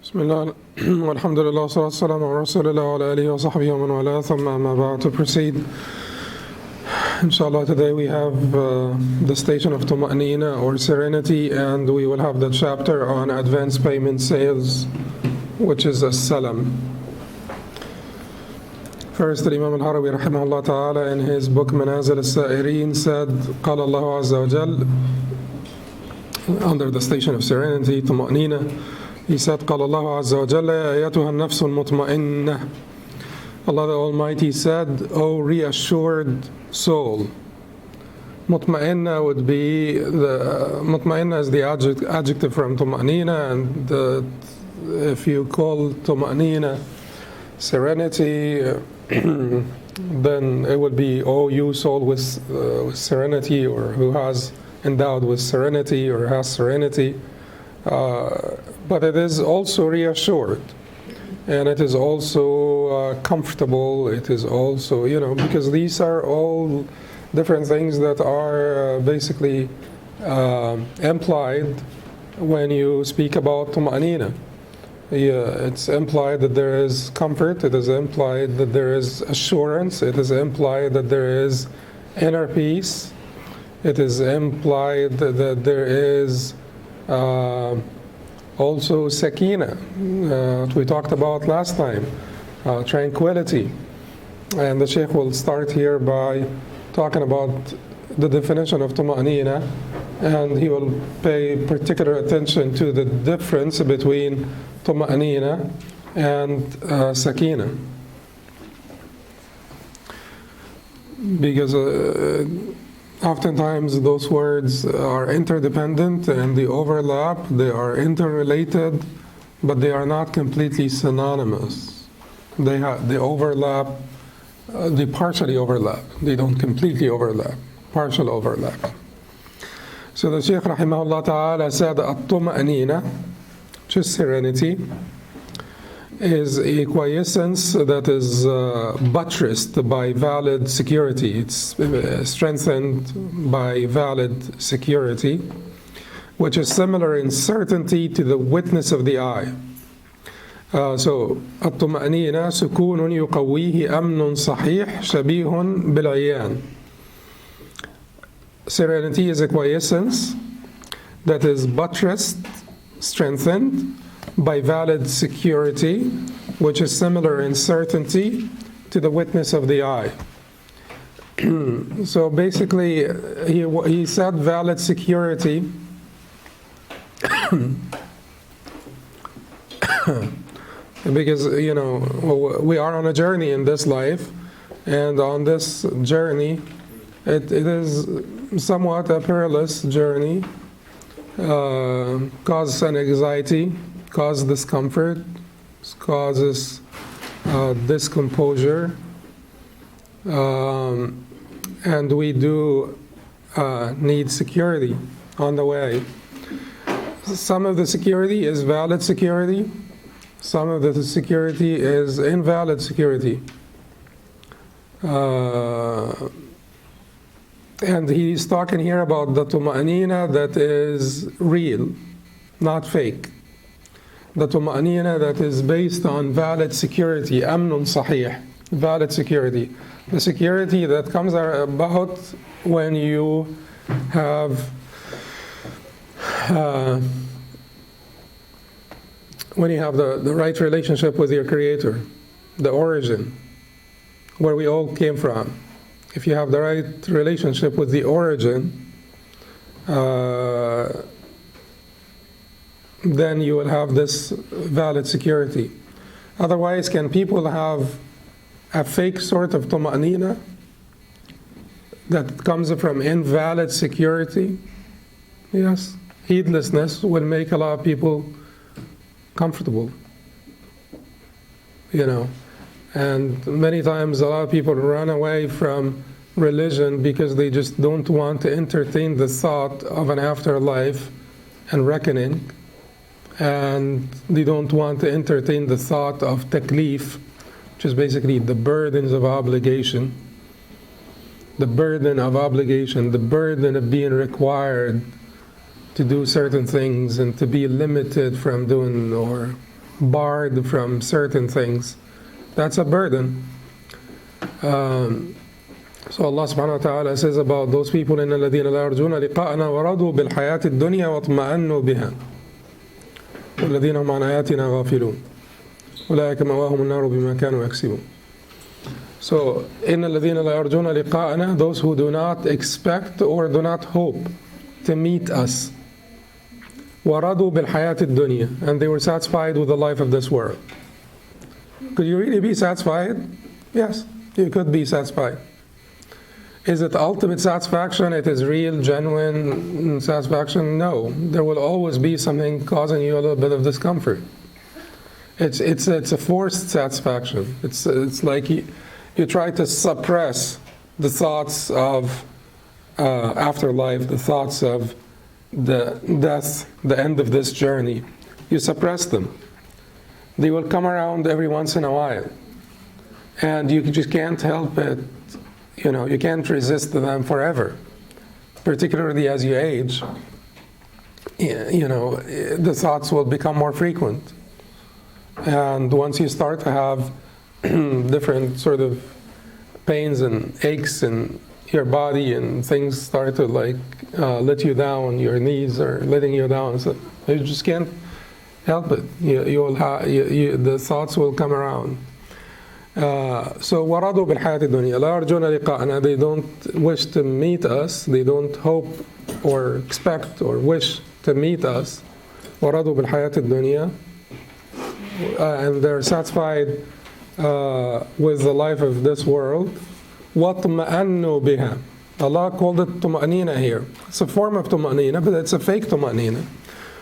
Bismillah, walhamdulillah, salatu wassalamu ala rasulillah wa ala alihi wa sahbihi wa man wala, thumma amma ba'd. To proceed, inshallah, today we have the station of Tuma'nina or Serenity, and we will have the chapter on advance payment sales, which is as-salam. First, Imam al-Harawi rahimahullah ta'ala in his book Manazil As-Saa'ireen said, قال الله عز وجل, under the station of Serenity, Tuma'nina, he said, قال الله عز وجل يا أيتها النفس المطمئنة. Allah the Almighty said, O reassured soul. Mutma'inna would be, mutma'inna is the adjective from Tuma'nina, and if you call Tuma'nina serenity, then it would be, O you soul with serenity, or who has endowed with serenity or has serenity. But it is also reassured, and it is also comfortable. It is also, because these are all different things that are basically implied when you speak about Tuma'nina. It's implied that there is comfort, it is implied that there is assurance, it is implied that there is inner peace, it is implied that there is also sakina, we talked about last time, tranquility. And the Sheikh will start here by talking about the definition of tuma'nina, and he will pay particular attention to the difference between tuma'nina and sakina. Because oftentimes those words are interdependent and they overlap, they are interrelated, but they are not completely synonymous. They overlap, they partially overlap. They don't completely overlap, partial overlap. So the Shaykh rahimahullah ta'ala said, at-tuma'nina, which is serenity, is a quiescence that is buttressed by valid security. It's strengthened by valid security, which is similar in certainty to the witness of the eye. So, الطمأنينة سكون يقويه أمن صحيح شبيه بالعيان. Serenity is a quiescence that is buttressed, strengthened by valid security, which is similar in certainty to the witness of the eye. So basically, he said valid security because, we are on a journey in this life, and on this journey, it is somewhat a perilous journey, causes an anxiety, causes discomfort, causes discomposure, and we do need security on the way. Some of the security is valid security, some of the security is invalid security. And he's talking here about the tuma'nina that is real, not fake. The tuma'nina that is based on valid security, amnun sahih, valid security. The security that comes about when you have the right relationship with your Creator, the origin, where we all came from. If you have the right relationship with the origin, then you will have this valid security. Otherwise, can people have a fake sort of tuma'nina that comes from invalid security? Yes. Heedlessness will make a lot of people comfortable. And many times a lot of people run away from religion because they just don't want to entertain the thought of an afterlife and reckoning. And they don't want to entertain the thought of taklif, which is basically the burdens of obligation. The burden of obligation, the burden of being required to do certain things and to be limited from doing or barred from certain things, that's a burden. So Allah subhanahu wa ta'ala says about those people, إِنَّ الَّذِينَ لَا يَرْجُونَ لِقَاءَنَا وَرَضُوا بِالْحَيَاةِ الدُّنْيَا وَاطْمَأَنُّوا بِهَا وَالَّذِينَ هُمْ عَنْ آيَاتِنَا غَافِلُونَ أُولَٰئِكَ مَأْوَاهُمُ النَّارُ بِمَا كَانُوا يَكْسِبُونَ. So, إِنَّ الَّذِينَ لَا يَرْجُونَ لِقَاءَنَا, those who do not expect or do not hope to meet us. وَرَضُوا بِالْحَيَاةِ الدُّنْيَا, and they were satisfied with the life of this world. Could you really be satisfied? Yes, you could be satisfied. Is it ultimate satisfaction? It is real, genuine satisfaction? No. There will always be something causing you a little bit of discomfort. It's a forced satisfaction. It's like you try to suppress the thoughts of afterlife, the thoughts of the death, the end of this journey. You suppress them. They will come around every once in a while. And you just can't help it. You can't resist them forever, particularly as you age. The thoughts will become more frequent. And once you start to have different sort of pains and aches in your body and things start to let you down, your knees are letting you down, so you just can't help it. The thoughts will come around. So وَرَضُوا بِالْحَيَاةِ الدُّنْيَا لَا يَرْجُونَ لِقَاءَنَا, they don't wish to meet us, they don't hope or expect or wish to meet us. وَرَضُوا بِالْحَيَاةِ الدُّنْيا, and they're satisfied with the life of this world. وَاطْمَأَنُّوا بِهَا, Allah called it tuma'nina here. It's a form of tuma'nina, but it's a fake tuma'nina.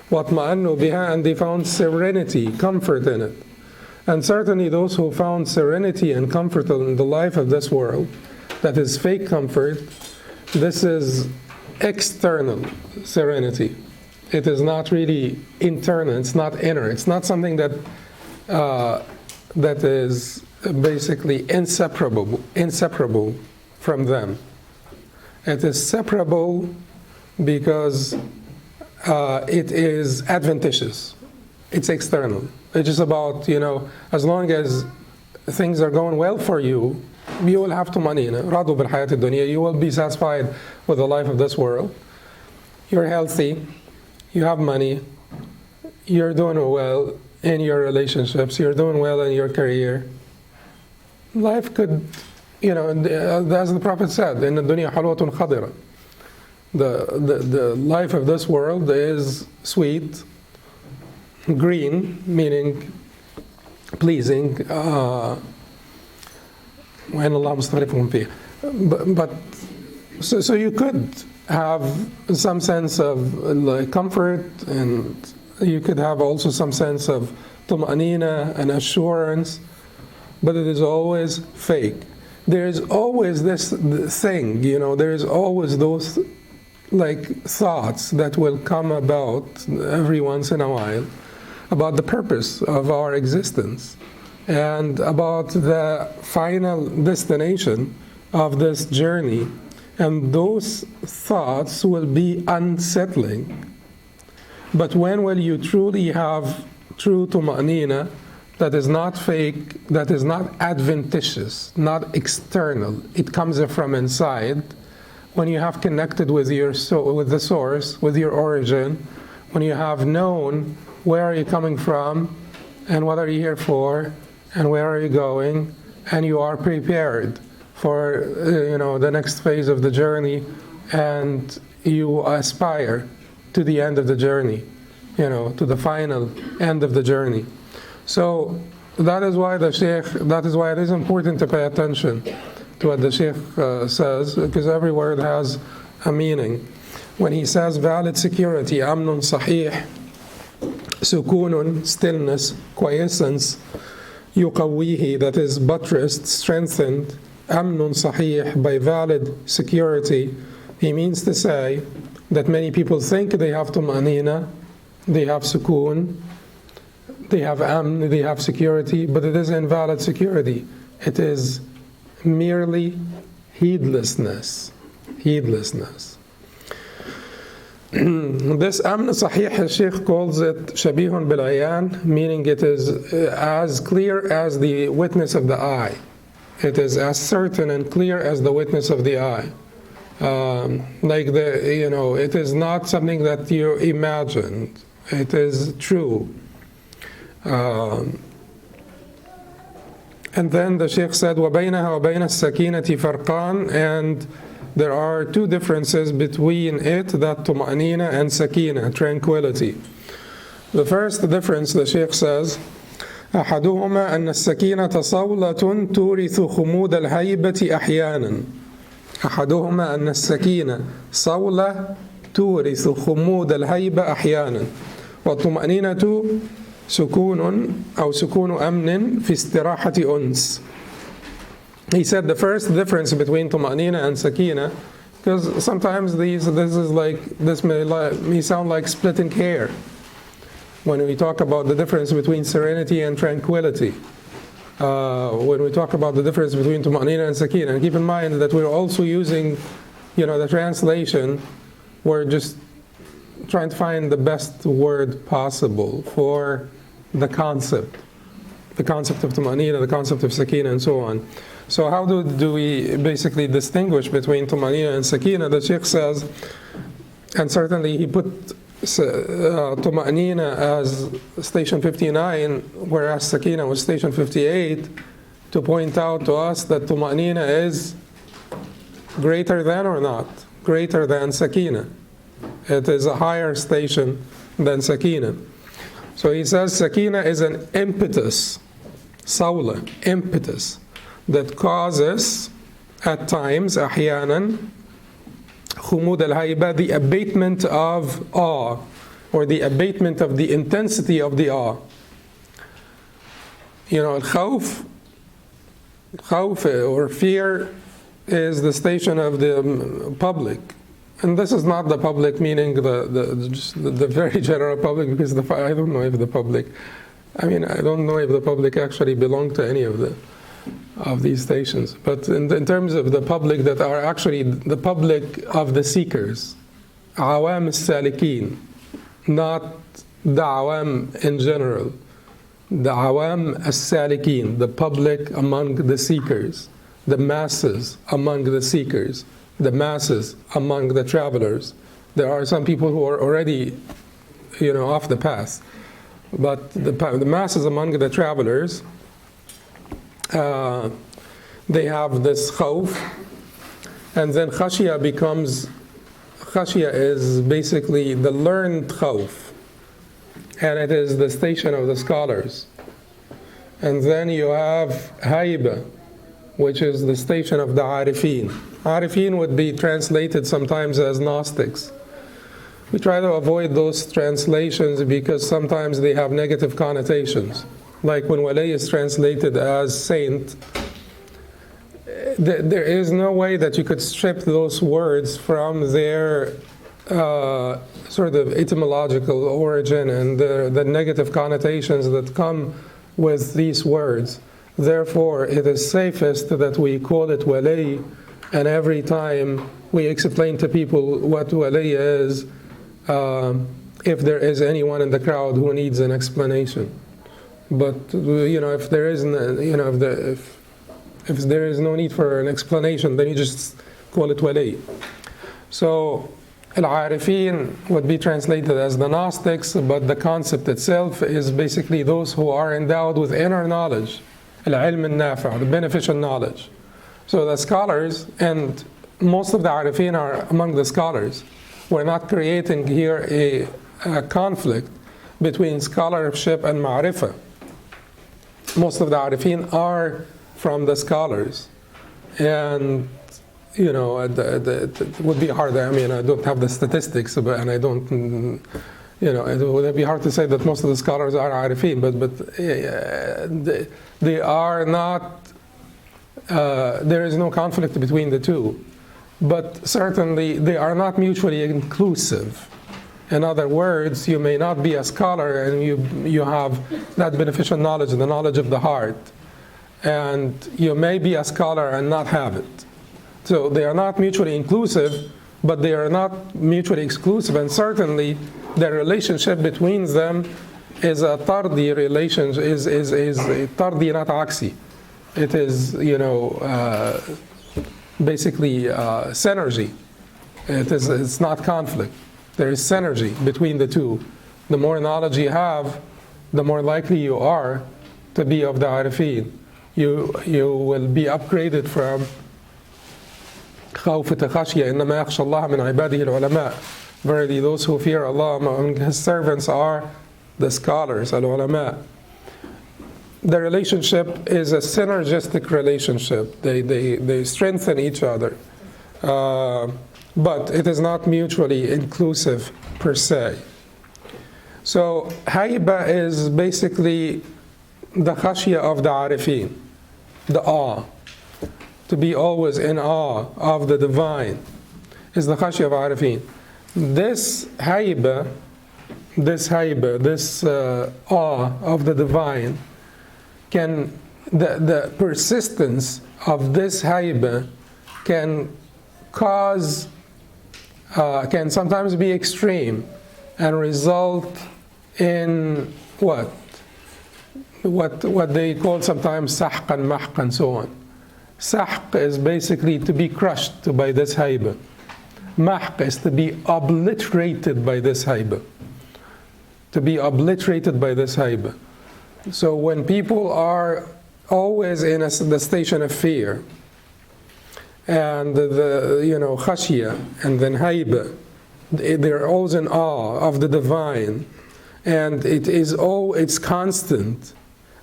وَاطْمَأَنُّوا بِهَا, and they found serenity, comfort in it. And certainly those who found serenity and comfort in the life of this world, that is fake comfort, this is external serenity. It is not really internal, it's not inner. It's not something that is basically inseparable from them. It is separable because it is adventitious. It's external. It's just about, as long as things are going well for you, you will have tumanina. Radu bil hayat dunya. You will be satisfied with the life of this world. You're healthy. You have money. You're doing well in your relationships. You're doing well in your career. Life could, as the Prophet said, in the dunya halwatun khadira. The life of this world is sweet, green, meaning pleasing, but so you could have some sense of comfort, and you could have also some sense of tuma'nina and assurance, but it is always fake. There is always this thing, there is always those thoughts that will come about every once in a while about the purpose of our existence and about the final destination of this journey. And those thoughts will be unsettling. But when will you truly have true tuma'nina that is not fake, that is not adventitious, not external, it comes from inside, when you have connected with with the source, with your origin, when you have known where are you coming from, and what are you here for, and where are you going, and you are prepared for the next phase of the journey, and you aspire to the end of the journey, to the final end of the journey. So that is why it is important to pay attention to what the Sheikh says, because every word has a meaning. When he says valid security, amnun sahih, sukunun, stillness, quiescence, yuqawwihi, that is buttressed, strengthened, amnun sahih, by valid security, he means to say that many people think they have tuma'nina, they have sukun, they have amn, they have security, but it is invalid security. It is merely heedlessness. This amn sahih, Sheikh calls it shabihun bil ayan, meaning it is as clear as the witness of the eye. It is as certain and clear as the witness of the eye. It is not something that you imagined. It is true. And then the Sheikh said, وَبَيْنَهَا وَبَيْنَ السَّكِينَةِ فَرْقَانِ, and there are two differences between it, that tuma'nina and sakina, tranquility. The first difference, the Sheikh says, أحدهما أن السكينة صولة تورث خمود الهيبة أحيانا. أحدهما أن السكينة صولة تورث خمود الهيبة أحيانا. والطمأنينة سكون أو سكون أمن في استراحة أنس. He said the first difference between tuma'nina and sakina, because sometimes this may sound like splitting hair when we talk about the difference between serenity and tranquility. When we talk about the difference between tuma'nina and sakina, and keep in mind that we're also using, the translation. We're just trying to find the best word possible for the concept of tuma'nina, the concept of sakina, and so on. So how do we basically distinguish between tuma'nina and sakina? The Sheikh says, and certainly he put tuma'nina as station 59, whereas sakina was station 58, to point out to us that tuma'nina is greater than or not? Greater than sakina. It is a higher station than sakina. So he says sakina is an impetus, sawla, impetus, that causes at times, ahyanan, khumud al-hayba, the abatement of awe, or the abatement of the intensity of the awe. Khawf or fear is the station of the public. And this is not the public meaning the very general public, because I don't know if the public actually belong to any of these stations. But in terms of the public that are actually the public of the seekers, Awam As-Saalikeen, not the Awam in general, the Awam As-Saalikeen, the public among the seekers, the masses among the seekers, the masses among the travelers. There are some people who are already, off the path, but the masses among the travelers, they have this khawf, and then khashya is basically the learned khawf, and it is the station of the scholars. And then you have hayba, which is the station of the arifin. Arifin would be translated sometimes as Gnostics. We try to avoid those translations because sometimes they have negative connotations. Like when wali is translated as saint, there is no way that you could strip those words from their sort of etymological origin and the negative connotations that come with these words. Therefore, it is safest that we call it wali, and every time we explain to people what wali is, if there is anyone in the crowd who needs an explanation. But if there isn't, if there is no need for an explanation, then you just call it wali. So al-arifin would be translated as the Gnostics, but the concept itself is basically those who are endowed with inner knowledge, al-ilm al-nafi', the beneficial knowledge. So the scholars, and most of the arifin are among the scholars. We're not creating here a conflict between scholarship and ma'rifah. Most of the arifin are from the scholars, and it would be hard. I don't have the statistics, and I don't. It would be hard to say that most of the scholars are arifin, but they are not. There is no conflict between the two, but certainly they are not mutually inclusive. In other words, you may not be a scholar and you have that beneficial knowledge, the knowledge of the heart, and you may be a scholar and not have it. So they are not mutually inclusive, but they are not mutually exclusive, and certainly the relationship between them is a tardi relationship, is tardi, not aksi. It is, basically synergy. It's not conflict. There is synergy between the two. The more knowledge you have, the more likely you are to be of the arifin. You will be upgraded from خوف تخشية إنما يخشى الله من عباده العلماء. Verily, those who fear Allah among His servants are the scholars, al-ulama. The relationship is a synergistic relationship. They strengthen each other. But it is not mutually inclusive per se. So, hayba is basically the khashya of the arifin, the awe. To be always in awe of the divine is the khashya of arifin. This hayba, this awe of the divine, the persistence of this hayba can sometimes be extreme and result in what they call sometimes sahqan, mahqan, so on. Sahq is basically to be crushed by this hayba. Mahq is to be obliterated by this hayba. To be obliterated by this hayba. So when people are always in the station of fear, and khashya, and then hayba, they're always in awe of the divine, and it's constant,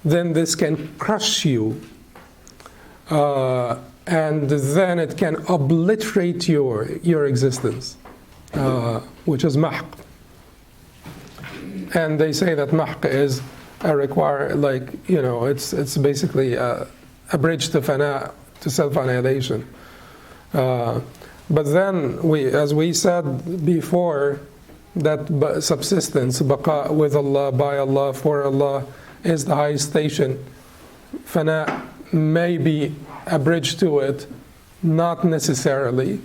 then this can crush you, and then it can obliterate your existence, which is mahq. And they say that mahq is it's basically a bridge to fana, to self-annihilation. But then, as we said before, that subsistence, baqa, with Allah, by Allah, for Allah, is the highest station. Fana may be a bridge to it, not necessarily.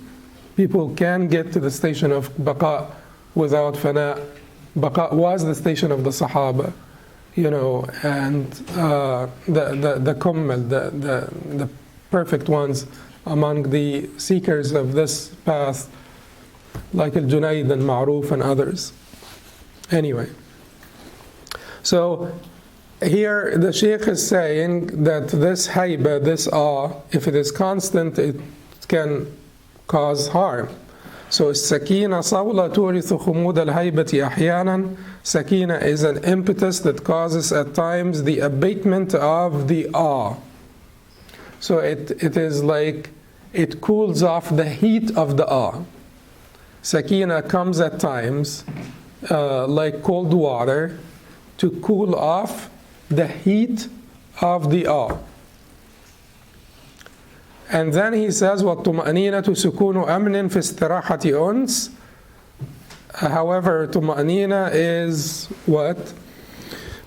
People can get to the station of baqa without fana. Baqa was the station of the Sahaba, and the kummal, the perfect ones among the seekers of this path, like al-Junayd and Ma'ruf and others. Anyway, so here the Sheikh is saying that this hayba, this awe, if it is constant, it can cause harm. So sakina sawla turithu khumud al-haybati ahyanan. Sakina is an impetus that causes at times the abatement of the awe. So it is like it cools off the heat of the awe. Sakina comes at times like cold water to cool off the heat of the awe. And then he says, وَالطُّمَأْنِينَةُ سُكُونُ أَمْنٍ فِي اسْتِرَاحَةِ أُنْسٍ. However, tuma'nina is what?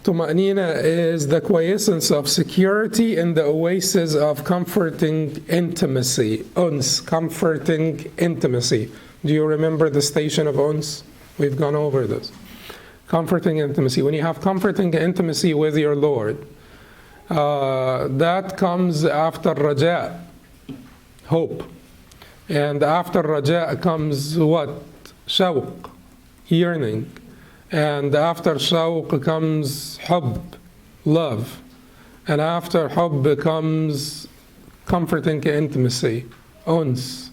Tuma'nina is the quiescence of security in the oasis of comforting intimacy. Uns, comforting intimacy. Do you remember the station of uns? We've gone over this. Comforting intimacy. When you have comforting intimacy with your Lord, that comes after raja, hope. And after raja comes what? Shawq, yearning. And after shawq comes hubb, love. And after hubb comes comforting intimacy, uns.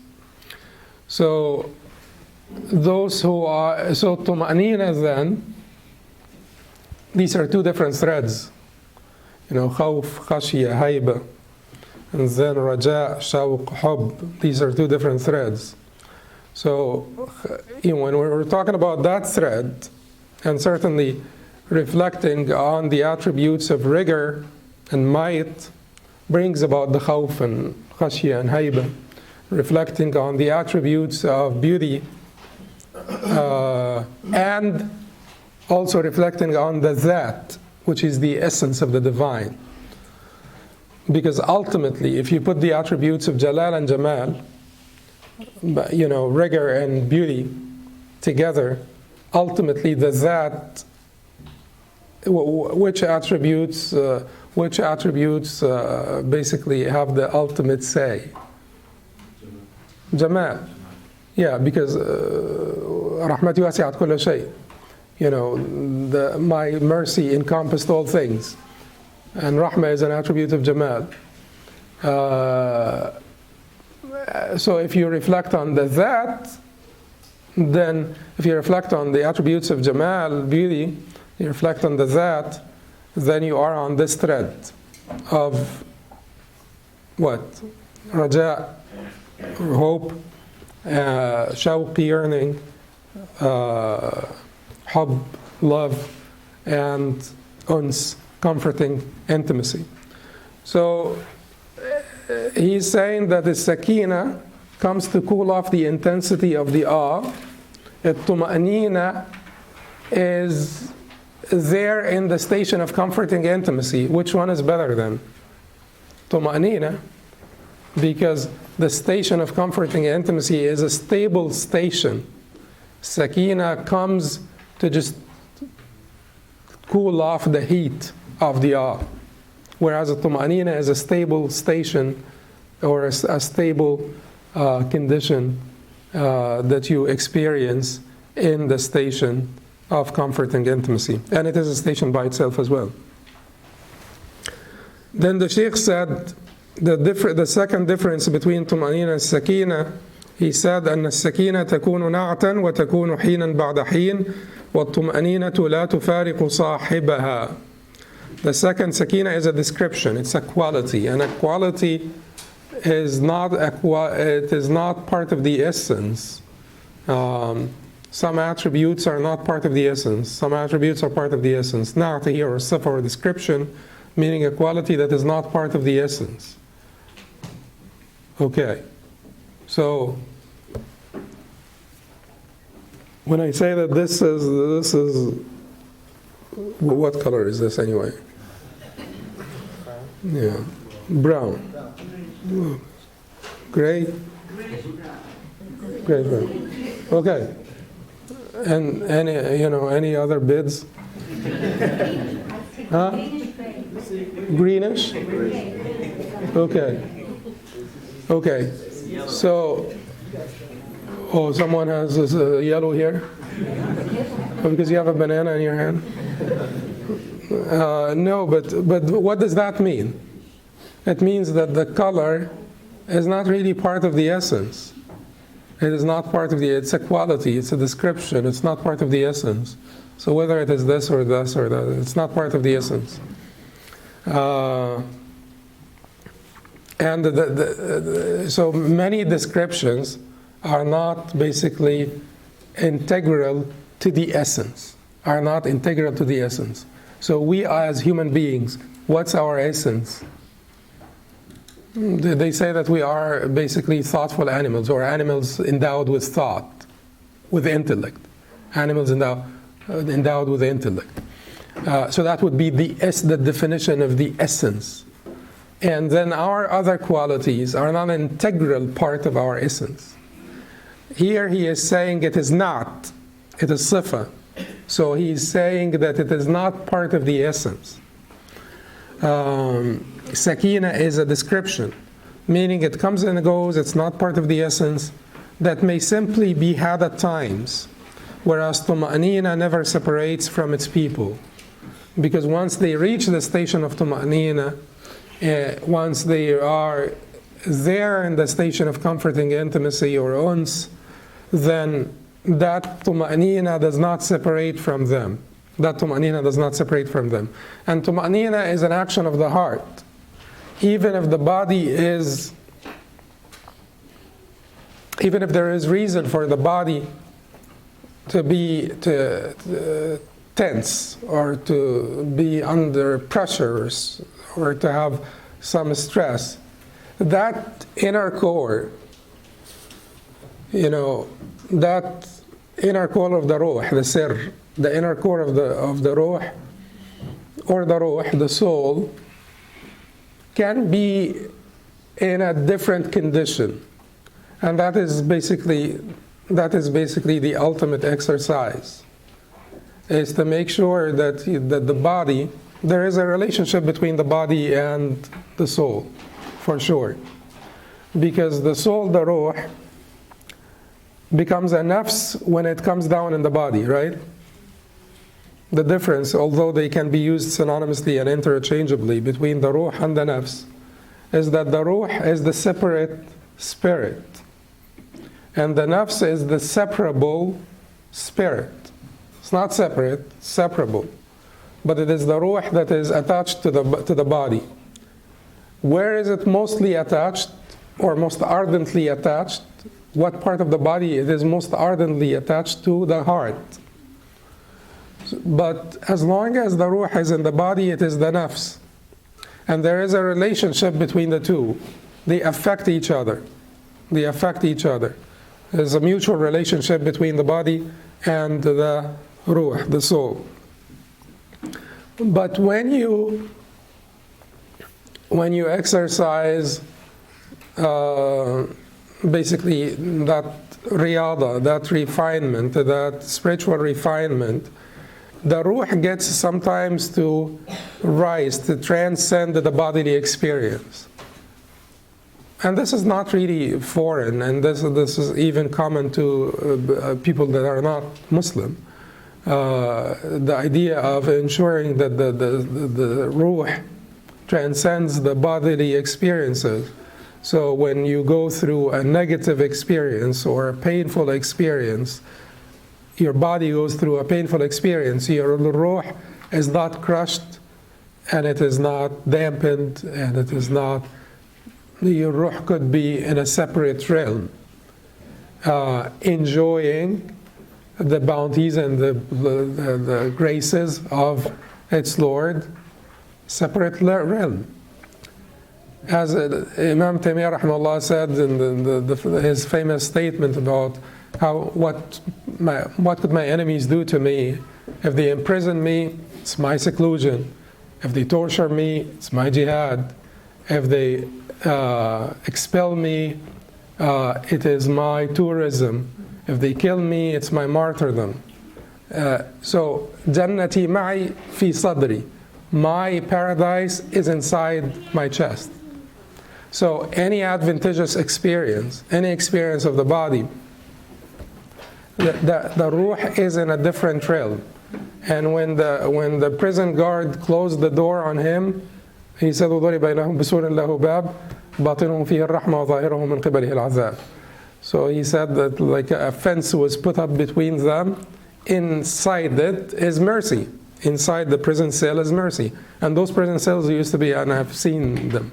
So those who are, so tuma'nina then, these are two different threads. Khawf, khashya, hayba. And then raja, shawq, hubb. These are two different threads. So when we're talking about that thread, and certainly reflecting on the attributes of rigor and might brings about the khawf and khashya and hayba. Reflecting on the attributes of beauty and also reflecting on the that, which is the essence of the divine. Because ultimately, if you put the attributes of jalal and jamal rigor and beauty together, ultimately the That, which attributes basically have the ultimate say? Jamal. Yeah, because Rahmati wasi'at kulla shay. My mercy encompassed all things. And Rahmah is an attribute of Jamal. So if you reflect on the That, then if you reflect on the attributes of Jamal, beauty, you reflect on the That, then you are on this thread of what? Raja, hope, shawq, yearning, hub, love, and uns, comforting, intimacy. So he's saying that the sakina comes to cool off the intensity of the awe. At-tuma'nina is there in the station of comforting intimacy. Which one is better then? Tuma'nina, because the station of comforting intimacy is a stable station. Sakina comes to just cool off the heat of the awe. Whereas a tuma'nina is a stable station or a stable condition that you experience in the station of comforting intimacy. And it is a station by itself as well. Then the Sheikh said the second difference between tuma'nina and sakina, he said أن السكينة تكون نعتا وتكون حينا بعد حين والطمأنينة لا تفارق صاحبها. The second sakina is a description, it's a quality, and a quality is not part of the essence. Some attributes are not part of the essence. Some attributes are part of the essence. Na'at here, or sifa, or description, meaning a quality that is not part of the essence. Okay. So when I say that this is what color is this anyway? Yeah, brown. Gray? Gray brown. Okay. And any other bids? Huh? Greenish? Okay. Okay. So, someone has this yellow here? Because you have a banana in your hand? No, but what does that mean? It means that the color is not really part of the essence. It is not part of it's a quality, it's a description, it's not part of the essence. So whether it is this or this or that, it's not part of the essence. And so many descriptions are not basically integral to the essence, are not integral to the essence. So we as human beings, what's our essence? They say that we are basically thoughtful animals, or animals endowed with thought, with intellect. Animals endowed with intellect. So that would be the definition of the essence. And then our other qualities are not an integral part of our essence. Here he is saying it is not. It is sifa. So he is saying that it is not part of the essence. Sakina is a description, meaning it comes and goes, it's not part of the essence, that may simply be had at times, whereas tuma'nina never separates from its people. Because once they reach the station of tuma'nina, once they are there in the station of comforting intimacy or uns, then that tuma'nina does not separate from them. That tuma'nina does not separate from them. And tuma'nina is an action of the heart. Even if the body is, even if there is reason for the body to be tense or to be under pressures or to have some stress, that inner core, that inner core of the ruh, the sir, the inner core of the ruh, or the ruh, the soul, can be in a different condition. And that is basically the ultimate exercise, is to make sure that the body, there is a relationship between the body and the soul, for sure. Because the soul, the ruh, becomes a nafs when it comes down in the body, right? The difference, although they can be used synonymously and interchangeably between the ruh and the nafs, is that the ruh is the separate spirit, and the nafs is the separable spirit. It's not separate, separable, but it is the ruh that is attached to the body. Where is it mostly attached, or most ardently attached? What part of the body it is most ardently attached to? The heart. But as long as the ruh is in the body, it is the nafs. And there is a relationship between the two. They affect each other. They affect each other. There's a mutual relationship between the body and the ruh, the soul. But when you exercise basically that riyada, that refinement, that spiritual refinement, the ruh gets sometimes to rise, to transcend the bodily experience. And this is not really foreign, and this is even common to people that are not Muslim. The idea of ensuring that the ruh transcends the bodily experiences. So when you go through a negative experience or a painful experience, your body goes through a painful experience, your ruh is not crushed, and it is not dampened, and it is not, your ruh could be in a separate realm, enjoying the bounties and the graces of its Lord, separate realm. As Imam Taymiyyah rahimahullah said in his famous statement about what could my enemies do to me? If they imprison me, it's my seclusion. If they torture me, it's my jihad. If they expel me, it is my tourism. If they kill me, it's my martyrdom. So, Jannati ma'i fi sadri. My paradise is inside my chest. So any advantageous experience, any experience of the body, the ruh is in a different realm. And when the prison guard closed the door on him, he said, وَضُرِبَ بَيْنَهُمْ بِسُورٍ لَهُ بَابٍ بَاطِنُهُ فِيهِ الرَّحْمَةُ وَظَاهِرُهُ مِنْ قِبَلِهِ الْعَذَابُ. So he said that like a fence was put up between them. Inside it is mercy. Inside the prison cell is mercy. And those prison cells used to be, and I've seen them.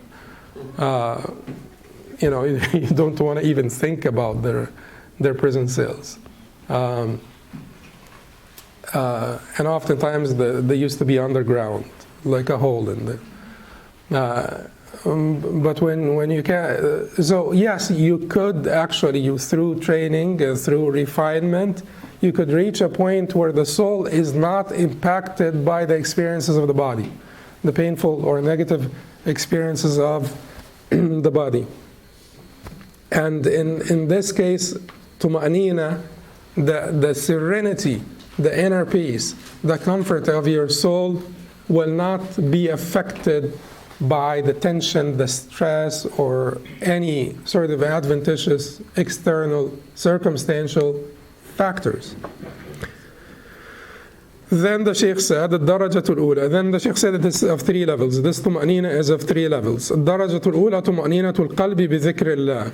You don't want to even think about their prison cells. And oftentimes they used to be underground, like a hole in there. But when you can, so yes, you could actually, through training, through refinement, you could reach a point where the soul is not impacted by the experiences of the body, the painful or negative experiences of the body. And in this case, tuma'anina, the serenity, the inner peace, the comfort of your soul will not be affected by the tension, the stress, or any sort of adventitious external circumstantial factors. Then the Sheikh said, الدرجة الأولى. Then the Sheikh said it is of 3 levels. This طمأنينة is of 3 levels. الدرجة الأولى طمأنينة القلب بذكر الله.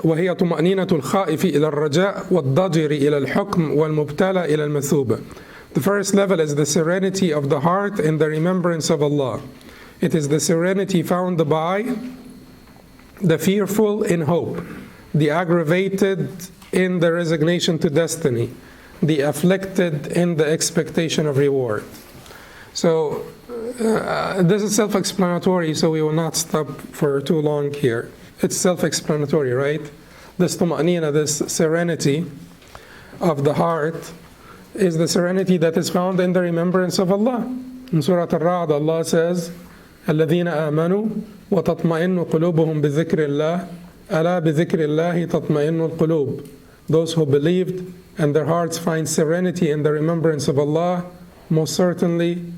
وهي طمأنينة الخائف إلى الرجاء والضجر إلى الحكم والمبتلى إلى المثوبة. The first level is the serenity of the heart in the remembrance of Allah. It is the serenity found by the fearful in hope, the aggravated in the resignation to destiny, the afflicted in the expectation of reward. So this is self-explanatory, so we will not stop for too long here. It's self-explanatory, right? This tuma'nina, this serenity of the heart, is the serenity that is found in the remembrance of Allah. In Surah Al-Ra'd, Allah says, الَّذِينَ آمَنُوا وَتَطْمَئِنُّ قُلُوبُهُم بِذِكْرِ اللَّهِ أَلَا بِذِكْرِ اللَّهِ تَطْمَئِنُّ الْقُلُوبُ. Those who believed and their hearts find serenity in the remembrance of Allah, most certainly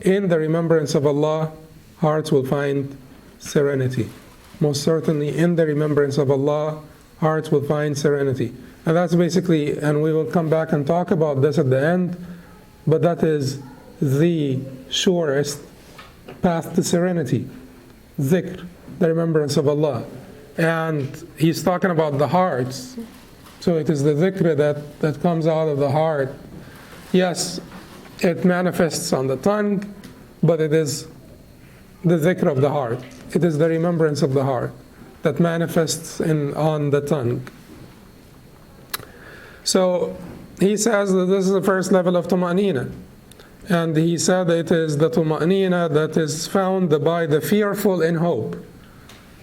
in the remembrance of Allah, hearts will find serenity. Most certainly in the remembrance of Allah, hearts will find serenity. And that's basically, and we will come back and talk about this at the end, but that is the surest path to serenity. Dhikr, the remembrance of Allah. And he's talking about the hearts. So it is the dhikr that comes out of the heart. Yes, it manifests on the tongue, but it is the dhikr of the heart. It is the remembrance of the heart that manifests on the tongue. So he says that this is the first level of tuma'nina. And he said it is the tuma'nina that is found by the fearful in hope.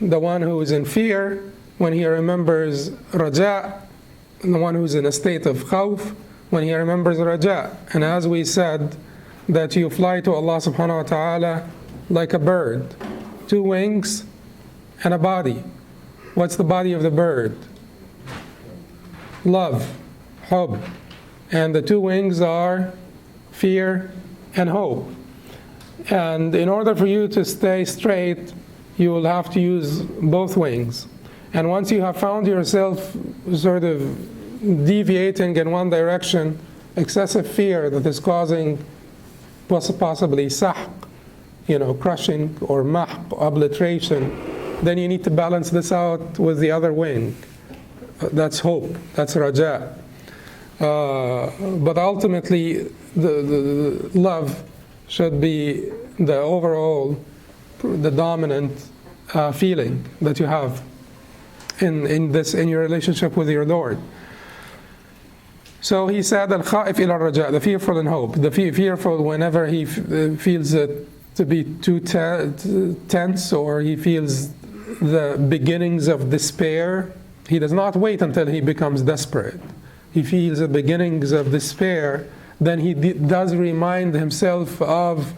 The one who is in fear, when he remembers raja', the one who's in a state of khawf, when he remembers raja'. And as we said, that you fly to Allah subhanahu wa ta'ala like a bird, 2 wings and a body. What's the body of the bird? Love, hub. And the 2 wings are fear and hope. And in order for you to stay straight, you will have to use both wings. And once you have found yourself sort of deviating in one direction, excessive fear that is causing possibly sahq, crushing, or mahq, obliteration, then you need to balance this out with the other wing. That's hope, that's raja'. But ultimately, the love should be the overall, the dominant feeling that you have in your relationship with your Lord. So he said, al-kha'if ila raja', the fearful in hope. The fearful whenever he feels it to be too tense, or he feels the beginnings of despair. He does not wait until he becomes desperate. He feels the beginnings of despair, then he does remind himself of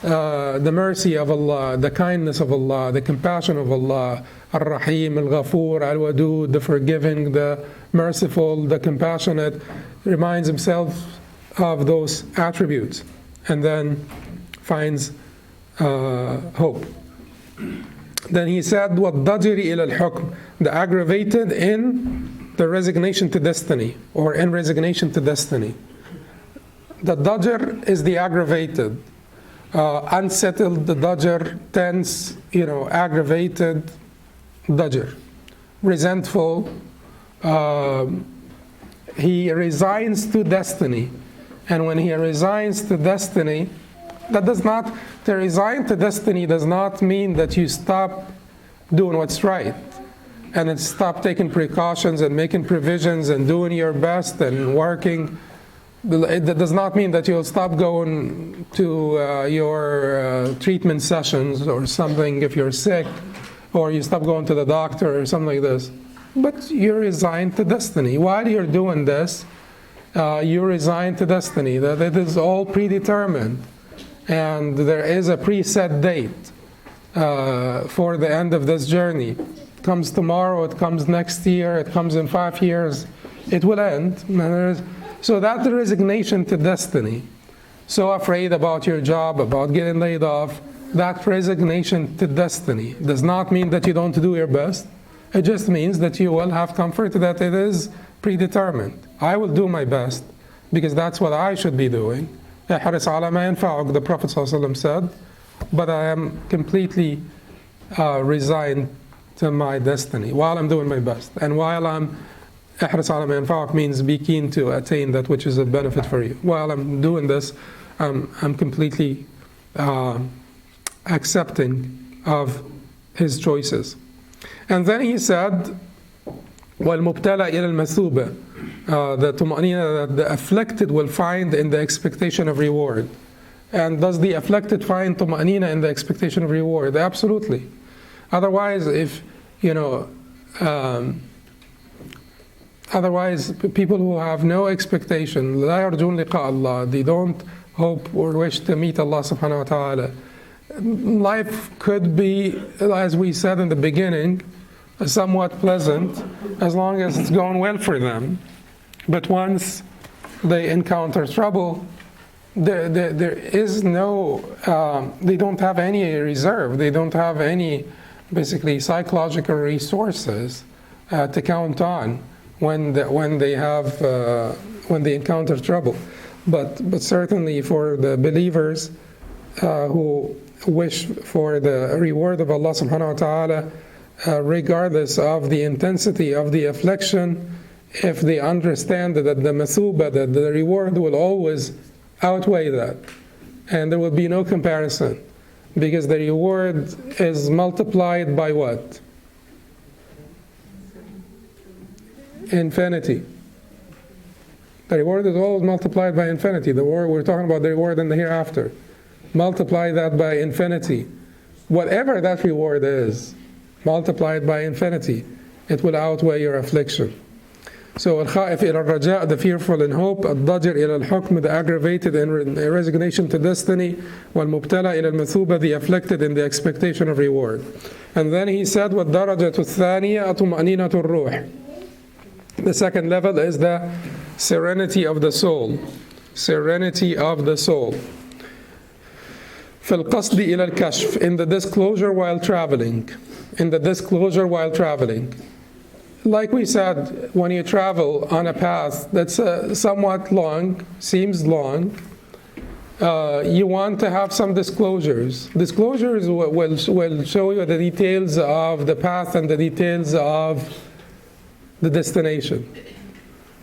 the mercy of Allah, the kindness of Allah, the compassion of Allah, Ar-Rahim, Al-Ghafur, Al-Wadud, the forgiving, the merciful, the compassionate, reminds himself of those attributes, and then finds hope. Then he said, وَالضَّجِرِ إِلَى الْحُكْمِ, the aggravated in the resignation to destiny, or in resignation to destiny. The dajr is the aggravated, unsettled, the dajr, tense, aggravated dajr, resentful. He resigns to destiny. And when he resigns to destiny, to resign to destiny does not mean that you stop doing what's right, and stop taking precautions and making provisions and doing your best and working. It does not mean that you'll stop going to your treatment sessions or something if you're sick, or you stop going to the doctor or something like this. But you're resigned to destiny. While you're doing this, you resign to destiny, that it is all predetermined. And there is a preset date for the end of this journey. It comes tomorrow, it comes next year, it comes in 5 years, it will end. So that resignation to destiny, so afraid about your job, about getting laid off, that resignation to destiny does not mean that you don't do your best. It just means that you will have comfort that it is predetermined. I will do my best because that's what I should be doing. احرص على ما ينفعك, the Prophet ﷺ said, but I am completely resigned to my destiny while I'm doing my best. And while I'm احرص على ما ينفعك means be keen to attain that which is a benefit for you. While I'm doing this, I'm completely accepting of his choices. And then he said, وَالْمُبْتَلَى إِلَى الْمَثُوبَةِ, the tuma'nina that the afflicted will find in the expectation of reward. And does the afflicted find tuma'nina in the expectation of reward? Absolutely. Otherwise, otherwise, people who have no expectation, لَا يَرْجُونَ لِقَاءَ اللَّهِ, they don't hope or wish to meet Allah subhanahu wa ta'ala, life could be, as we said in the beginning, somewhat pleasant as long as it's going well for them. But once they encounter trouble, there is no, they don't have any reserve. They don't have any, basically, psychological resources to count on when they encounter trouble. But certainly for the believers who wish for the reward of Allah subhanahu wa ta'ala, regardless of the intensity of the affliction, if they understand that the mathuba, that the reward will always outweigh that, and there will be no comparison, because the reward is multiplied by what? Infinity. The reward is always multiplied by infinity. We're talking about the reward in the hereafter. Multiply that by infinity. Whatever that reward is, multiplied by infinity, it will outweigh your affliction. So al-Khaif ila al-Raja', the fearful in hope, al-Dajir ila al-Hukm, the aggravated in resignation to destiny, wal-Mubtala ila al-Mathuba, the afflicted in the expectation of reward. And then he said, وَالدَّرَجَةُ الثَّانِيَةُ طُمْأَنِينَةُ الرُّوحِ. The second level is the serenity of the soul. Serenity of the soul. فِي الْقَصْدِ إِلَى الْكَشْفِ, in the disclosure while traveling. In the disclosure while traveling. Like we said, when you travel on a path that's somewhat long, seems long, you want to have some disclosures. Disclosures will show you the details of the path and the details of the destination.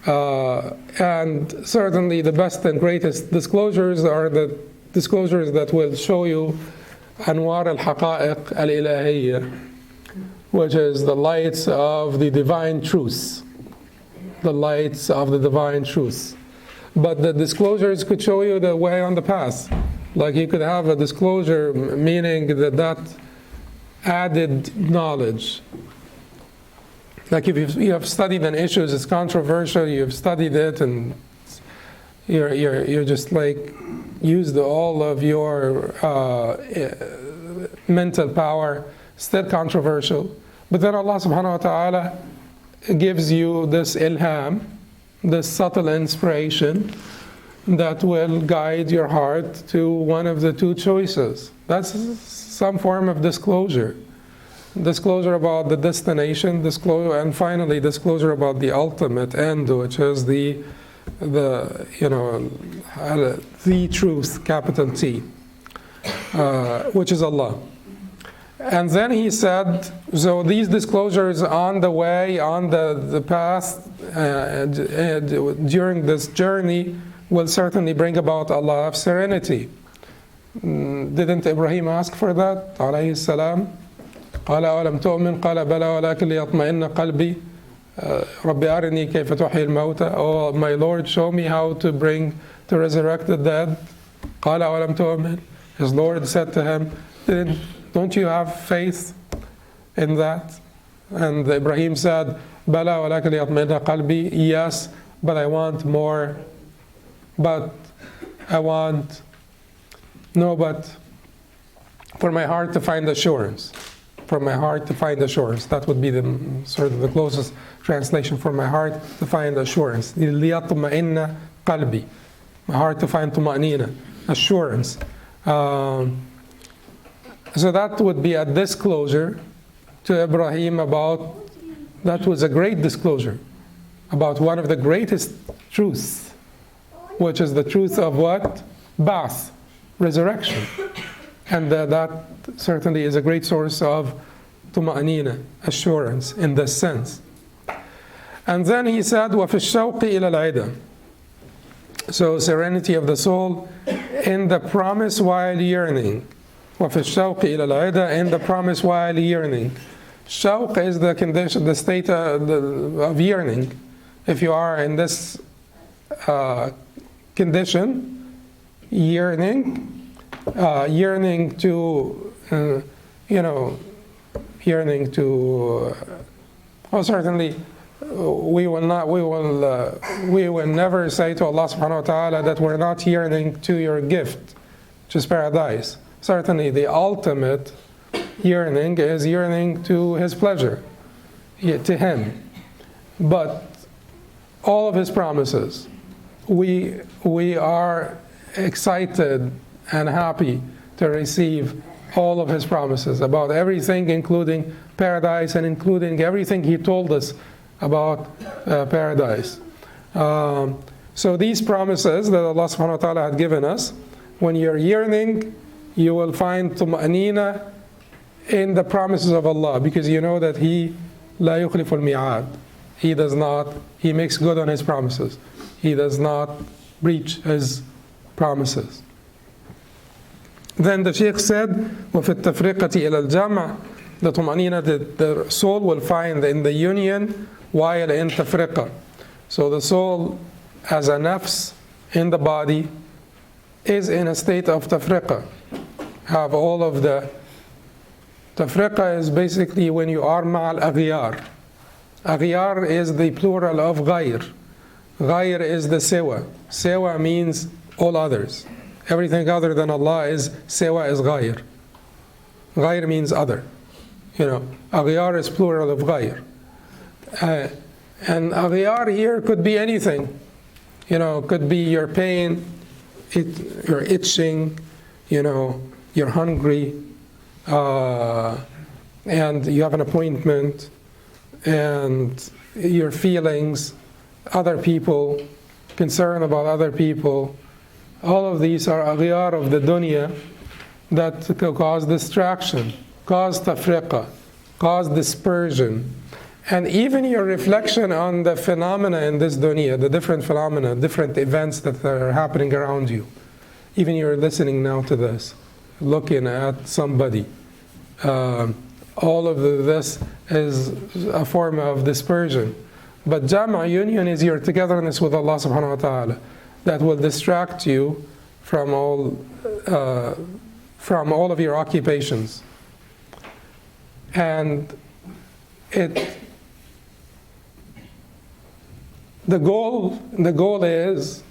And certainly the best and greatest disclosures are the disclosures that will show you Anwar al-Haqa'iq al-Ilahiyya, which is the lights of the divine truth. The lights of the divine truth. But the disclosures could show you the way on the path. Like you could have a disclosure meaning that added knowledge. Like if you have studied an issue, it's controversial, you've studied it, and you're just like used all of your mental power, still controversial. But then Allah subhanahu wa ta'ala gives you this ilham, this subtle inspiration that will guide your heart to one of the two choices. That's some form of disclosure. Disclosure about the destination, disclosure, and finally disclosure about the ultimate end, which is the truth, capital T, which is Allah. And then he said, so these disclosures on the way, on the path, during this journey, will certainly bring about a lot of serenity. Didn't Ibrahim ask for that? Alayhi salam. قال أولم تؤمن قال بلى ولكن ليطمئن قلبي رب أرني كيف تحيي الموتى. Oh my Lord, show me how to resurrect the dead. قال أولم تؤمن. His Lord said to him, don't you have faith in that? And Ibrahim said, بلى ولكن ليطمئن قلبي. Yes, but I want more. But for my heart to find assurance. For my heart to find assurance. That would be the sort of the closest translation. For my heart to find assurance. لِيَطْمَئِنَّ قَلْبِي. My heart to find طُمَأْنِينَ, assurance. So that would be a disclosure to Ibrahim about, that was a great disclosure about one of the greatest truths, which is the truth of what? Ba'ath, resurrection. And that certainly is a great source of tuma'anina, assurance in this sense. And then he said, وَفِي الشَّوْقِ إِلَى الْعِدَى. So serenity of the soul in the promise while yearning. وَفِي الشَّوْقِ إِلَى الْعِدَى, in the promise while yearning. Shawq is the condition, the state of yearning. If you are in this condition, yearning to, certainly we will never say to Allah subhanahu wa ta'ala that we're not yearning to your gift, which is paradise. certainly the ultimate yearning is yearning to His pleasure, to Him. But all of His promises, we are excited and happy to receive all of His promises about everything, including paradise and including everything He told us about paradise. So these promises that Allah subhanahu wa ta'ala had given us, when you're yearning, you will find tuma'anina in the promises of Allah, because you know that He la yukhlifu al-mi'ad. He makes good on His promises. He does not breach His promises. Then the Shaykh said, وَفِي التَّفْرِقَةِ إِلَى الْجَمْعِ, the tuma'anina that the soul will find in the union while in tafriqah. So the soul as a nafs in the body is in a state of tafriqah. Have all of the tafriqah is basically when you are ma'al aghyar. Aghyar is the plural of ghayr. Ghayr is the sewa. Sewa means all others. Everything other than Allah is sewa, is ghayr. Ghayr means other. Aghyar is plural of ghayr. And aghyar here could be anything. Could be your pain, you're itching, you're hungry, and you have an appointment, and your feelings, other people, concern about other people. All of these are aghyar of the dunya that cause distraction, cause tafriqah, cause dispersion. And even your reflection on the phenomena in this dunya, the different phenomena, different events that are happening around you. Even you're listening now to this, looking at somebody. All of this is a form of dispersion. But Jama' union is your togetherness with Allah subhanahu wa ta'ala that will distract you from all of your occupations. And the goal is,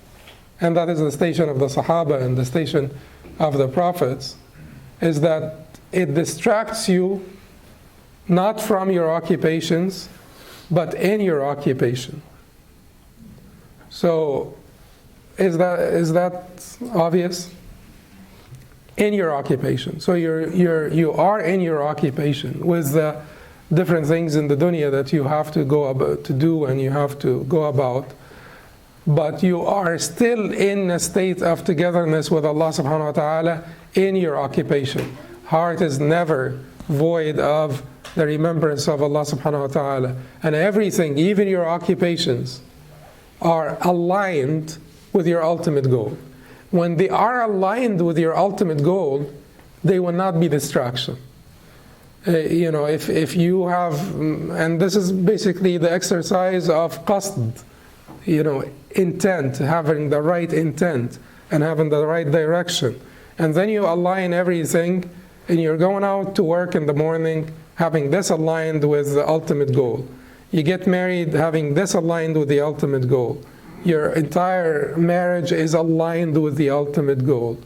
and that is the station of the Sahaba and the station of the Prophets, is that it distracts you not from your occupations, but in your occupation. So, is that obvious? In your occupation. So you are in your occupation with the different things in the dunya that you have to go about to do and you have to go about, but you are still in a state of togetherness with Allah subhanahu wa ta'ala in your occupation. Heart is never void of the remembrance of Allah subhanahu wa ta'ala, and everything, even your occupations, are aligned with your ultimate goal. When they are aligned with your ultimate goal, they will not be distraction. If you have, and this is basically the exercise of qasd, intent, having the right intent and having the right direction. And then you align everything, and you're going out to work in the morning, having this aligned with the ultimate goal. You get married having this aligned with the ultimate goal. Your entire marriage is aligned with the ultimate goal.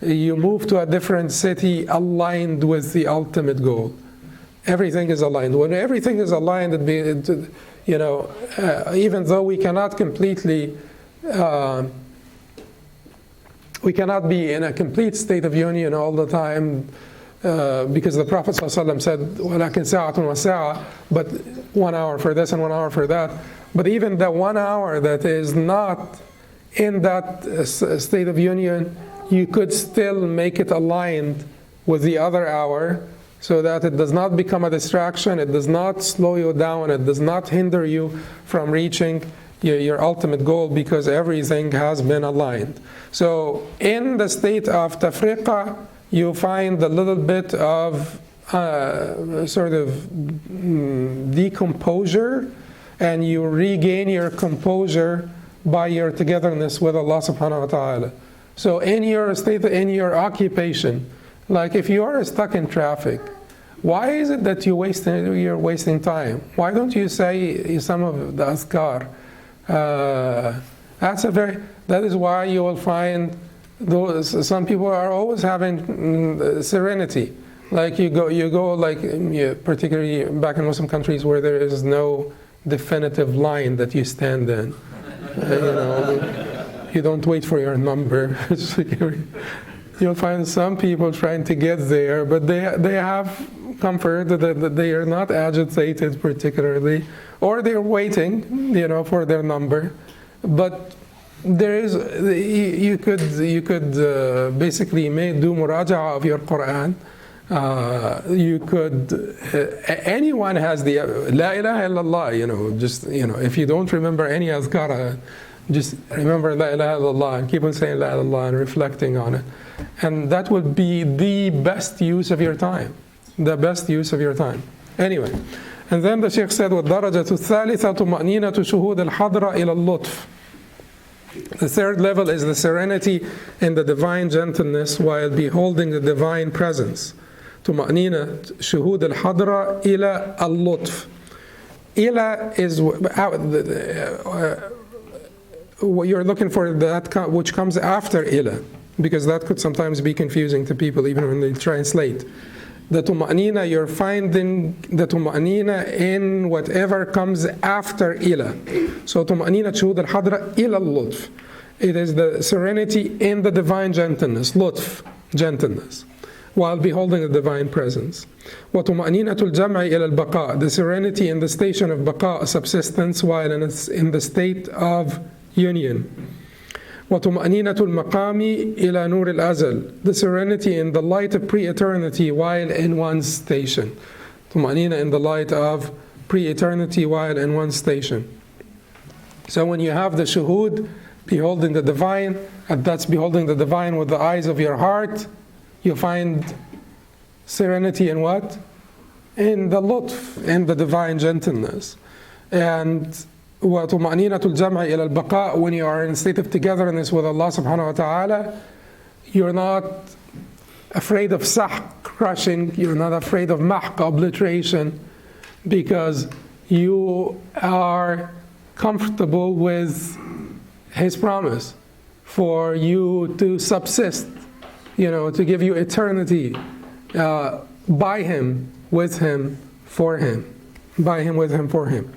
You move to a different city aligned with the ultimate goal. Everything is aligned. When everything is aligned, even though we cannot completely, we cannot be in a complete state of union all the time, because the Prophet ﷺ said, وَلَكِنْ سَاعَةٌ وَسَاعَةٌ, but 1 hour for this and 1 hour for that. But even the 1 hour that is not in that state of union, you could still make it aligned with the other hour, so that it does not become a distraction, it does not slow you down, it does not hinder you from reaching your ultimate goal, because everything has been aligned. So in the state of tafriqah, you find a little bit of sort of decomposure, and you regain your composure by your togetherness with Allah subhanahu wa ta'ala. So in your state, in your occupation, like if you are stuck in traffic, why is it that you're wasting time? Why don't you say some of the azkar? That is why you will find Some people are always having serenity. Like you go like, particularly back in Muslim countries where there is no definitive line that you stand in. You don't wait for your number. You'll find some people trying to get there, but they have comfort that they are not agitated particularly, or they're waiting, for their number. But there is, you could basically do muraja'a of your Quran. You could, anyone has the La ilaha illallah, just, if you don't remember any azkar, just remember La ilaha illallah and keep on saying La ilaha illallah and reflecting on it. And that would be the best use of your time. The best use of your time. Anyway, and then the Shaykh said, وَالدَّرَجَةُ الثَّالِثَةُ طُمَأْنِينَةُ شُهُودِ الْحَضْرَةِ إِلَى اللُّطْفِ. The third level is the serenity in the divine gentleness while beholding the divine presence. طُمَأْنِينَةُ شُهُودِ الْحَضْرَةِ إِلَى اللُّطْفِ. Ila is what you're looking for, that which comes after ila, because that could sometimes be confusing to people even when they translate. The tuma'nina, you're finding the tuma'nina in whatever comes after ila. So tuma'nina shuhud al-hadra ila al-lutf. It is the serenity in the divine gentleness, lutf, gentleness, while beholding the divine presence. وَطُمَأْنِينَةُ الْجَمْعِ إِلَى الْبَقَاءِ. The serenity in the station of baqa, subsistence, while in the state of union. وَطُمَأْنِينَةُ الْمَقَامِ إِلَى نُورِ الْأَزَلِ. The serenity in the light of pre-eternity while in one's station. طُمَأْنِينَة in the light of pre-eternity while in one's station. So when you have the shuhud, beholding the divine, and that's beholding the divine with the eyes of your heart, you find serenity in what? In the lutf, in the divine gentleness. And وَطُمَأْنِينَةُ الْجَمْعِ إِلَى الْبَقَاءِ. When you are in a state of togetherness with Allah subhanahu wa ta'ala, you're not afraid of sahq, crushing, you're not afraid of mahq, obliteration, because you are comfortable with His promise for you to subsist, to give you eternity by Him, with Him, for Him. By Him, with Him, for Him.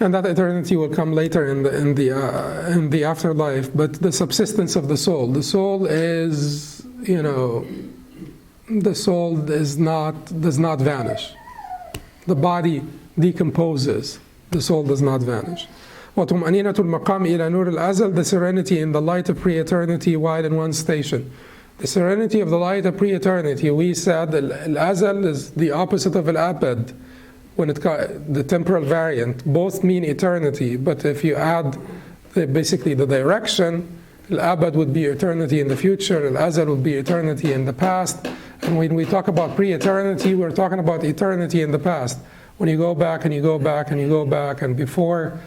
And that eternity will come later in the afterlife. But the subsistence of the soul is, the soul does not vanish. The body decomposes. The soul does not vanish. وَطُمْأَنِينَةُ الْمَقَامِ إِلَى نُورِ الْأَزَلِ. The serenity in the light of pre-eternity while in one station. The serenity of the light of pre-eternity, we said al-azal is the opposite of al-abad. When the temporal variant, both mean eternity, but if you add basically the direction, al-abad would be eternity in the future, al-azal would be eternity in the past. And when we talk about pre-eternity, we're talking about eternity in the past. When you go back and you go back and you go back, and before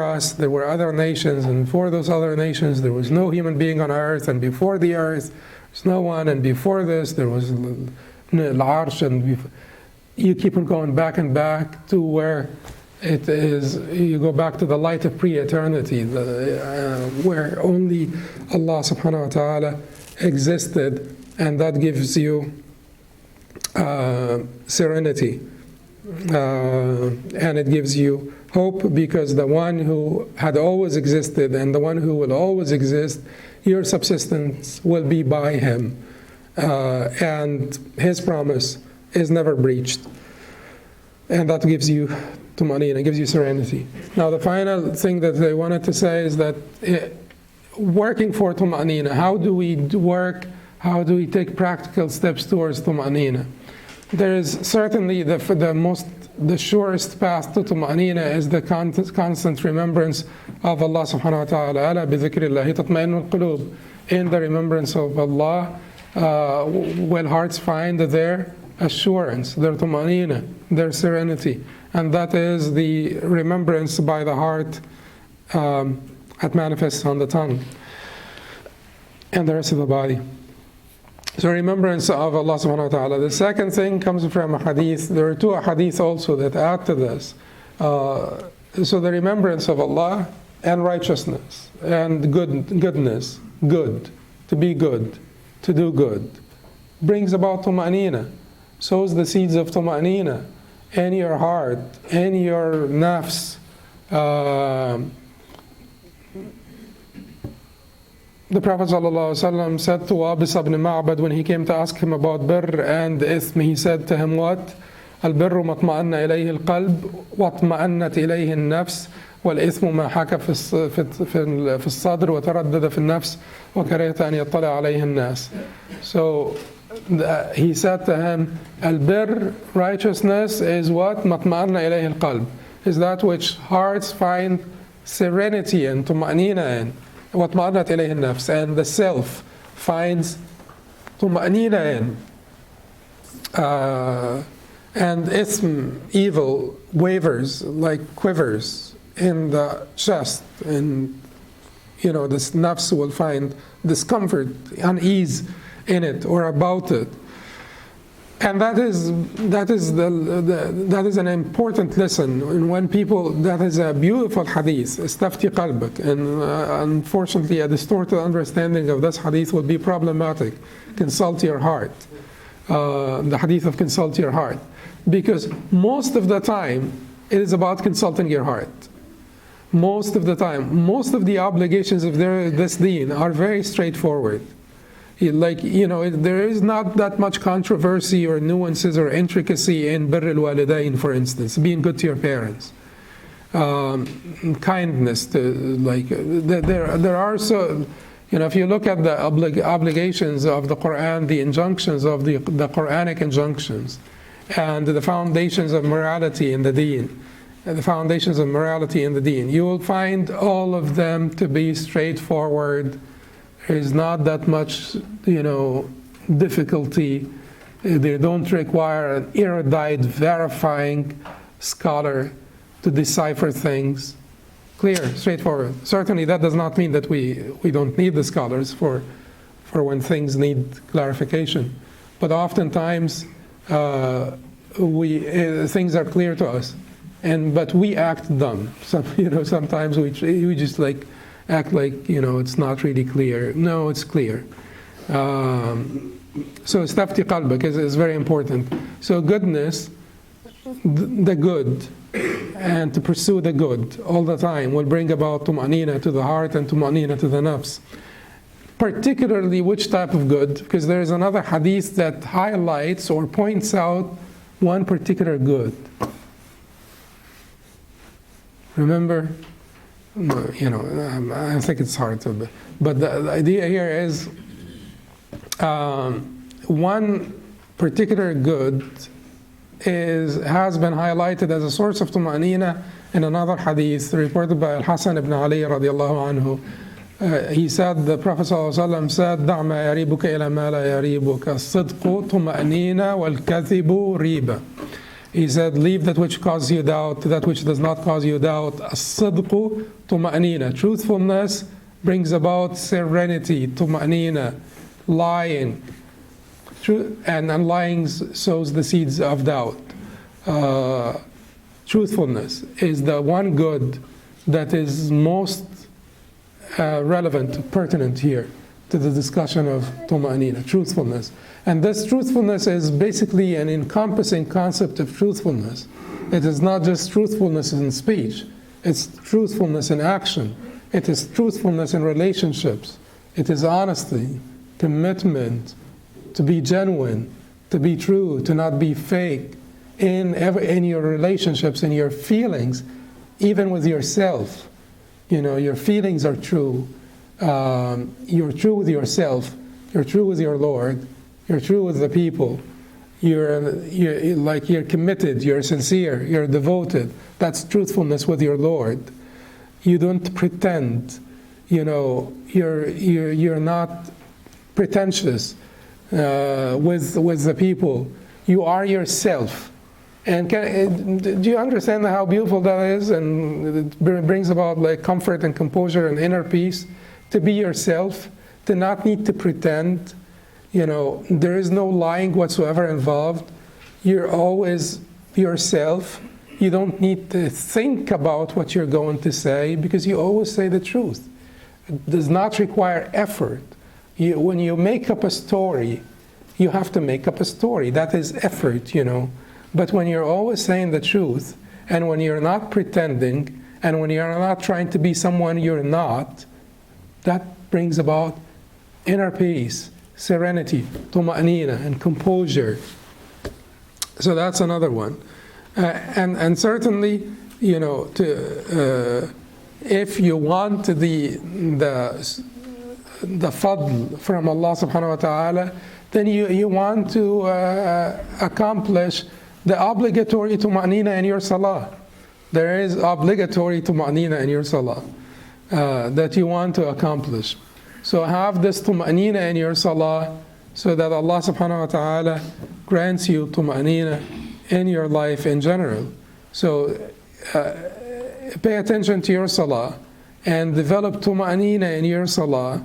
us there were other nations, and before those other nations there was no human being on earth, and before the earth there's no one, and before this there was al-arsh, and you keep on going back and back to where it is, you go back to the light of pre-eternity, where only Allah subhanahu wa ta'ala existed, and that gives you serenity, and it gives you hope, because the one who had always existed and the one who will always exist, your subsistence will be by Him, and His promise is never breached. And that gives you tuma'nina, gives you serenity. Now the final thing that I wanted to say is that working for tuma'nina, how do we work, how do we take practical steps towards tuma'nina? There is certainly the surest path to tuma'nina is the constant remembrance of Allah subhanahu wa ta'ala. Ala bi dhikrillahi tatma'innu al-qulub. In the remembrance of Allah, when hearts find their assurance, their tuma'nina, their serenity, and that is the remembrance by the heart that manifests on the tongue and the rest of the body. So remembrance of Allah subhanahu wa ta'ala. The second thing comes from a hadith. There are two hadith also that add to this. So the remembrance of Allah and righteousness and goodness, good, to be good, to do good, brings about tuma'nina, sows the seeds of tuma'nina in your heart, in your nafs. The Prophet ﷺ said to Abis ibn Ma'bad when he came to ask him about birr and ithm, he said to him what? البر ما اطمأن إليه القلب واطمأنت إليه النفس والإثم ما حك في الصدر وتردد في النفس وكرهت أن يطلع عليه الناس. So he said to him, البر, righteousness, is what? ما اطمأن إليه القلب, is that which hearts find serenity and طمأنينة in. واطمأنت إليه النفس, and the self finds طمأنينة in. And ism, evil, wavers like quivers in the chest, and this nafs will find discomfort, unease in it or about it. And that is an important lesson. And when people, that is a beautiful hadith, استفتي قلبك. And unfortunately, a distorted understanding of this hadith would be problematic. Consult your heart. The hadith of consult your heart. Because most of the time, it is about consulting your heart. Most of the time, most of the obligations of this deen are very straightforward. There is not that much controversy or nuances or intricacy in birr al-walidain, for instance, being good to your parents. Kindness, there are so, if you look at the obligations of the Quran, the injunctions of the Quranic injunctions, and the foundations of morality in the deen, you will find all of them to be straightforward. There is not that much, difficulty. They don't require an erudite, verifying scholar to decipher things. Clear, straightforward. Certainly that does not mean that we don't need the scholars for when things need clarification. But oftentimes things are clear to us, but we act dumb. Sometimes we just act like it's not really clear. No, it's clear. So istafti qalbak is very important. So goodness, the good, and to pursue the good all the time will bring about tuma'nina to the heart and tuma'nina to the nafs. Particularly which type of good? Because there is another hadith that highlights or points out one particular good. Remember? I think it's hard to, but the idea here is one particular good has been highlighted as a source of tuma'nina in another hadith reported by al-Hasan ibn Ali radiallahu anhu. He said, the Prophet ﷺ said, دع ما يريبك إلى ما لا يريبك الصدق طمأنينة والكذب ريبة. He said, leave that which causes you doubt to that which does not cause you doubt. الصدق طمأنينة. Truthfulness brings about serenity, طمأنينة. Lying. And lying sows the seeds of doubt. Truthfulness is the one good that is most relevant, pertinent here to the discussion of tuma'nina, truthfulness. And this truthfulness is basically an encompassing concept of truthfulness. It is not just truthfulness in speech, it's truthfulness in action. It is truthfulness in relationships. It is honesty, commitment, to be genuine, to be true, to not be fake in your relationships, in your feelings, even with yourself. Your feelings are true. You're true with yourself. You're true with your Lord. You're true with the people. You're committed. You're sincere. You're devoted. That's truthfulness with your Lord. You don't pretend. You're not pretentious with the people. You are yourself. And do you understand how beautiful that is? And it brings about comfort and composure and inner peace. To be yourself, to not need to pretend. There is no lying whatsoever involved. You're always yourself. You don't need to think about what you're going to say because you always say the truth. It does not require effort. When you make up a story, you have to make up a story. That is effort, you know. But when you're always saying the truth, and when you're not pretending, and when you're not trying to be someone you're not, that brings about inner peace, serenity, tuma'nina, and composure. So that's another one. And certainly, you know, if you want the fadl from Allah subhanahu wa ta'ala, then you want to accomplish the obligatory tuma'nina in your salah. There is obligatory tuma'nina in your salah that you want to accomplish. So have this tuma'nina in your salah so that Allah subhanahu wa ta'ala grants you tuma'nina in your life in general. So pay attention to your salah and develop tuma'nina in your salah.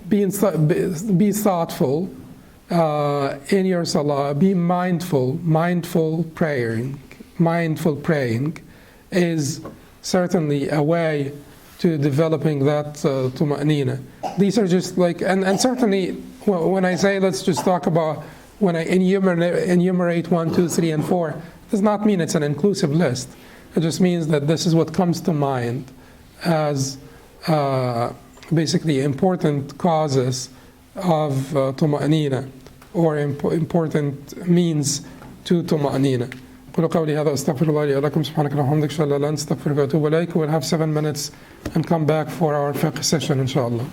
Be thoughtful in your salah. Be mindful. Mindful praying is certainly a way to developing that tuma'nina. These are just like, and certainly when I say let's just talk about, when I enumerate 1, 2, 3, and 4, does not mean it's an inclusive list. It just means that this is what comes to mind as basically important causes of tuma'nina, or important means to tuma'nina. قولوا قولي هذا أستغفر الله لي ولكم سبحانك اللهم وبحمدك أشهد أن لا إله إلا أنت أستغفرك وأتوب إليك. We'll have 7 minutes and come back for our fiqh session inshallah.